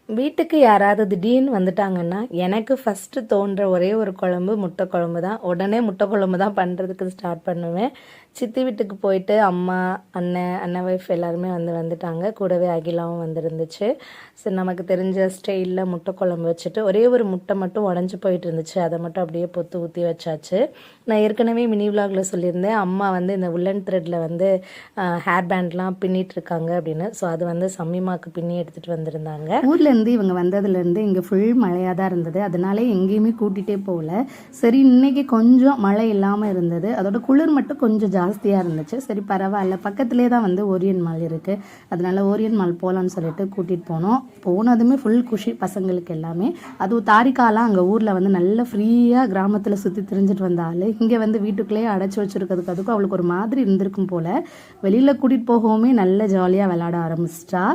வீட்டுக்கு யாராவது திடீர்னு வந்துட்டாங்கன்னா எனக்கு ஃபஸ்ட்டு தோன்ற ஒரே ஒரு குழம்பு முட்டை குழம்பு தான். உடனே முட்டை குழம்பு தான் பண்ணுறதுக்கு ஸ்டார்ட் பண்ணுவேன். சித்தி வீட்டுக்கு போயிட்டு அம்மா, அண்ணன் ஒய்ஃப் எல்லாருமே வந்துட்டாங்க. கூடவே அகிலாவும் வந்துருந்துச்சு. சரி, நமக்கு தெரிஞ்ச ஸ்டைலில் முட்டை குழம்பு வச்சுட்டு ஒரே ஒரு முட்டை மட்டும் உடஞ்சி போயிட்டு இருந்துச்சு. அதை மட்டும் அப்படியே பொத்து ஊற்றி வச்சாச்சு. நான் ஏற்கனவே மினி விலாகில் சொல்லியிருந்தேன், அம்மா இந்த உள்ளன் த்ரெட்டில் ஹேர் பேண்ட்லாம் பின்னிட்டு இருக்காங்க அப்படின்னு. ஸோ அது சம்மிமாக்கு பின்னி எடுத்துகிட்டு வந்திருந்தாங்க. ஊர்லேருந்து இவங்க வந்ததுலேருந்து இங்கே ஃபுல் மழையாக தான் இருந்தது. அதனால எங்கேயுமே கூட்டிகிட்டே போகல. சரி, இன்னைக்கு கொஞ்சம் மழை இல்லாமல் இருந்தது. அதோட குளிர் மட்டும் கொஞ்சம் ஜாஸ்தியாக இருந்துச்சு. சரி, பரவாயில்ல, பக்கத்துலேயே தான் ஓரியன் மால் இருக்குது. அதனால ஓரியன் மால் போகலான்னு சொல்லிட்டு கூட்டிகிட்டு போனோம். போனதுமே ஃபுல் குஷி பசங்களுக்கு எல்லாமே. அதுவும் தாரிக்காலாம் அங்கே ஊரில் நல்ல ஃப்ரீயாக கிராமத்தில் சுற்றி திரிஞ்சிட்டு வந்தாள். இங்கே வீட்டுக்குள்ளேயே அடைச்சி வச்சுருக்கிறதுக்கு அதுக்கும் அவளுக்கு ஒரு மாதிரி இருந்திருக்கும் போல். வெளியில் கூட்டிகிட்டு போகவுமே நல்ல ஜாலியாக விளையாட ஆரம்பிச்சிட்டா.